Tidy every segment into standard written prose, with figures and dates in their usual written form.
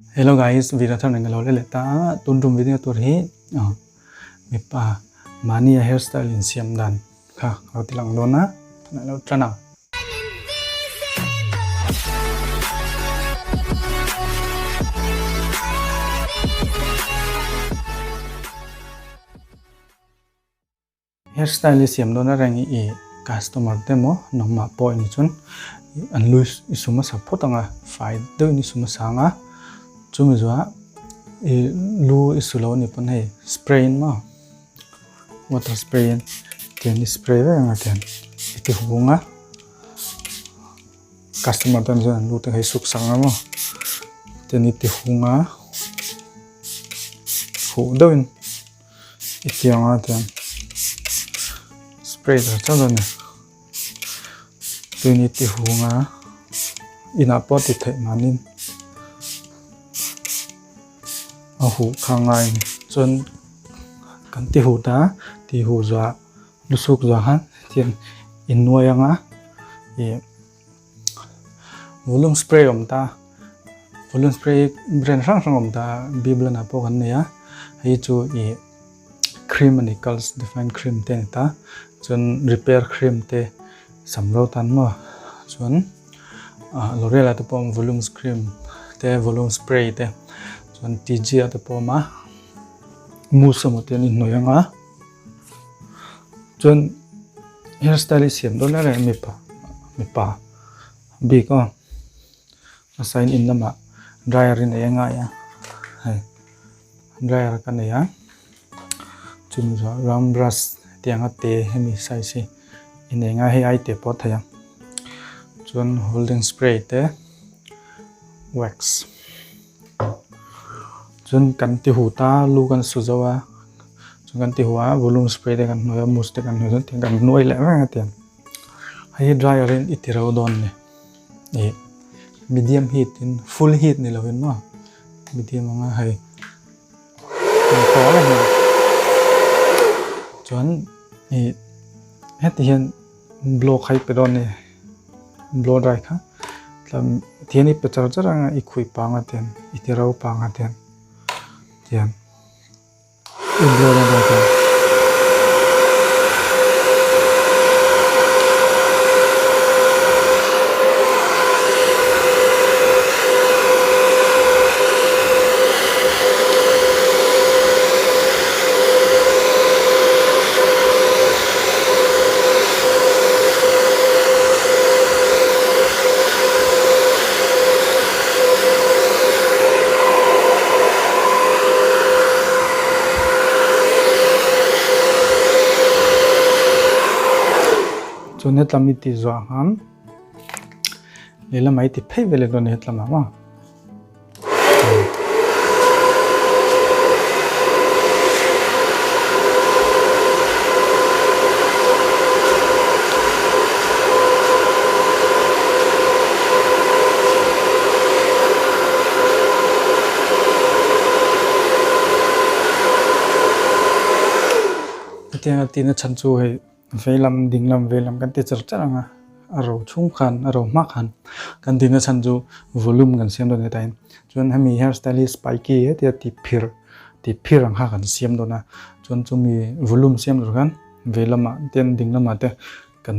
Hello guys, video thằng này lâu lệ ta tuần trùng video tour hi Mipa Mahni hairstyle in Siam dan kha lâu tilang don na thằng lâu trana hairstyle Siam don na reng i customer demo nongma point chun an loose isuma support anga fai do ni suma sanga chumi zwa lu isulo ni pon he spray ma water spray ten spray ve nga ten iti hunga customer tan jan lu te he suk sanga mo ten iti hunga hu doin iti nga ten spray da cha don ten iti hunga ina pot ti thei manin hu khangai chon kan ti hu ta ti hu za lusuk za han tian in noyanga e volume spray volume spray brand sang om ta biblana po kan ya hei chu e cream anicals define cream te ta chon repair cream te samro tan mo chon l'oreal at pom volume cream te volume spray te chon tg at poma musa mo te ni noyanga chon hairstyle Siam don la mipa big sign in lama dryer in anga ya hai dryer kan ya chum zo ram brush tianga te hemi size in anga he ai te pot ya chon holding spray te wax chon kan ti hu ta lu kan su zawa chon kan ti huwa volume spray te kan noya mus te kan no te kan noi le wa te hai dryer in itirau don ne e medium heat in full heat ni lovin ma medium nga hai ko la ne chon e het hian blow khai pe don ne blow dry kha tlam thiani pe char char nga i khui pa nga ten itirau pa nga ten tian blow na da chon hetlam iti zawh han lela mai ti phei vele don hetlam ma tiang tina chanchu he velam dinglam velam kan te char charanga aro chung khan aro ma khan kan dina chanju volume kan siam don time chon hami hairstyle spiky he ti phir ang ha kan siam dona chon chumi volume siam ro kan velama ten dinglama te kan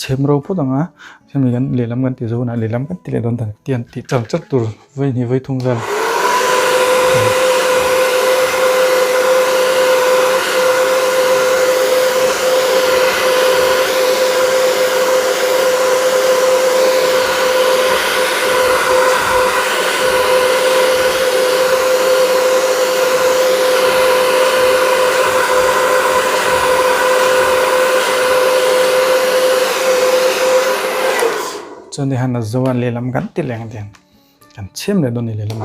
chemro phudanga hami kan lelam kan ti zawna lelam kan ti le don ta tian ti chang chat tur voi ni voi thung zal chon de han zawan lelam kan ti leng den kan chem le don ni lelam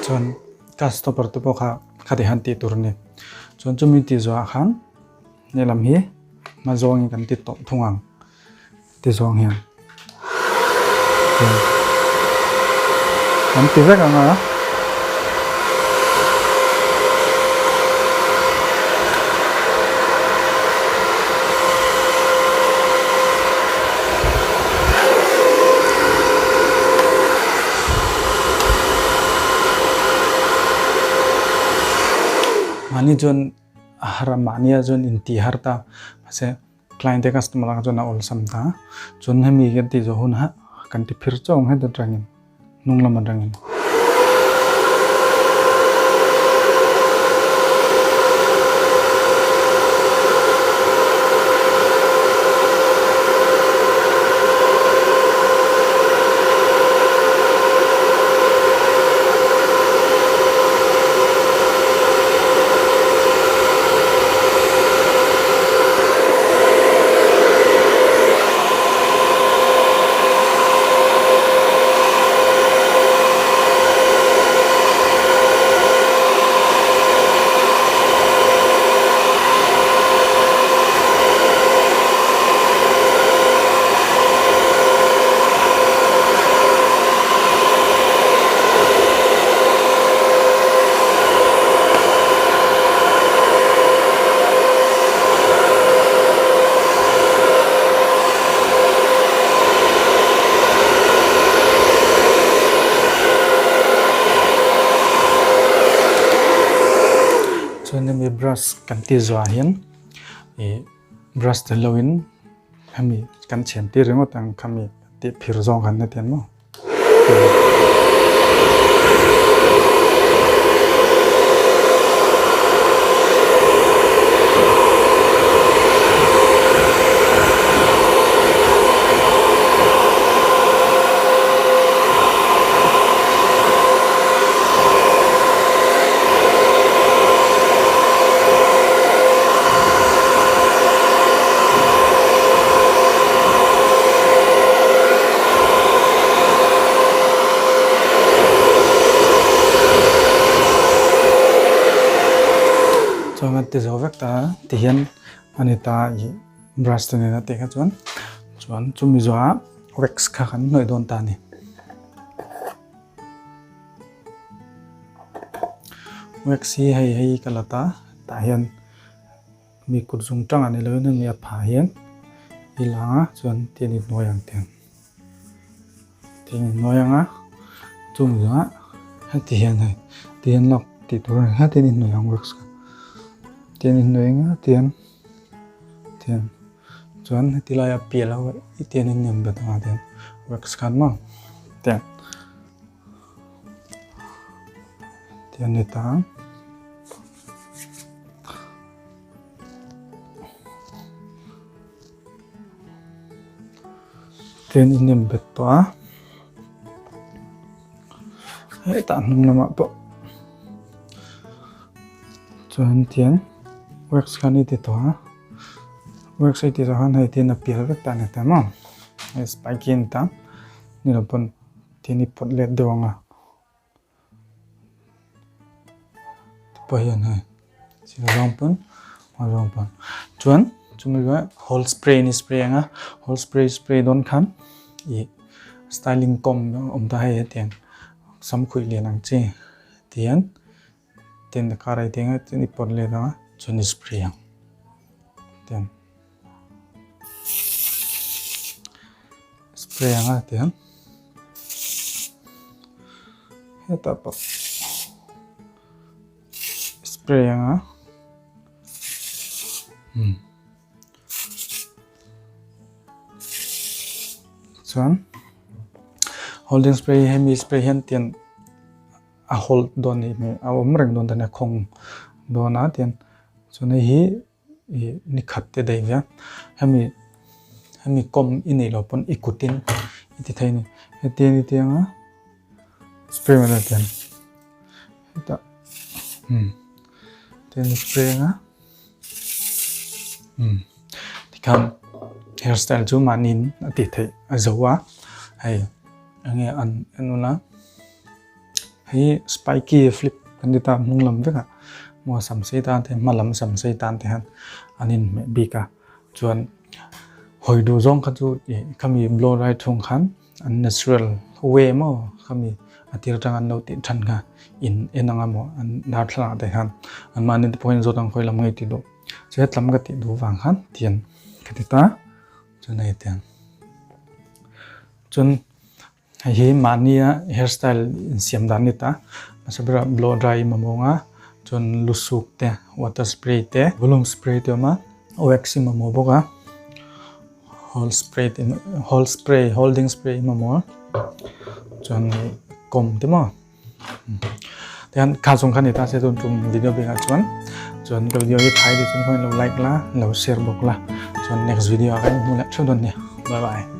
chon customer to kha khade hanti turne chuan chumi ti zawh khan ne lam hi ma zawng kan ti tom thungang ti zawng hian kan ti vek anga Mahni John haram mania John inti harta mase client e customer lang John all samta John hemi get ti Zawhna kan ti phir chong he da rangin nunglam rangin Chuan hemi brush kan ti zawh hian brush te loin hemi kan chem ti ringot ang khami ti phir zawng kan na tian mo Chuan ti zawh vek ta ti hian anita i brush te na te kha chuan chumi zawh wax kha kan noi don ta ni wax hi hei kalata ta hian mi kut zung tang ani lo na mi a pha hian ilanga chuan ti ni noyang ti ni noyanga chumi zawh ha ti hian lok ti tur ha ti ni noyang wax Tian in noinga tian chuan tilaya piala I tian in nem betanga tian wax khan ma tian ni ta tian in nem betwa he ta num nama po chuan tian wax khan ti to wax ti to han hai tin a pial vek ta ne ta ma spikin ta ni lo pon tin I pot let dewanga pa hian hai si rong pon chuan chumi ga whole spray ni spray anga whole spray don khan I styling kom ta hai tian sam khui le nang che tian tin da karai tenga tin I pot le da chuan spray ang tian spray anga tian heta pa spray anga chuan holding spray hemi spray hian tian a hold don ni a reng don da khong dona tian chuan hi ni khat te dei ya hemi kom inei lo pon ikutin iti thei ni hetian tianga spray ma tian ta tian spray nga tikhan hairstyle chu manin ati thei a zawh hei ange anuna hei spiky flip kandita nunglam veka mua sắm xây tan thế mà làm sắm xây tan thế han anin mẹ bị cả chuan hồi đồ rong khát chú kami blow right thong khan natural way mà kami atir trang an nâu tin thân nga in enanga mo an dar thla te han an manin point zo tang khoi lam ngai ti do chet lam ga ti du wang khan tian khatita chunai tian chun hi Mahni hairstyle siam dan ni ta masabra blow dry mamonga chun lusuk te water spray te volume spray te ma wax mamo boga whole spray holding spray mamo chun kom te mo then kha song khan ni ta se ton tum video be ga chun ka video hi thai de chun khoi lo like la lo share bok la chun next video ga mu la chodon ne bye bye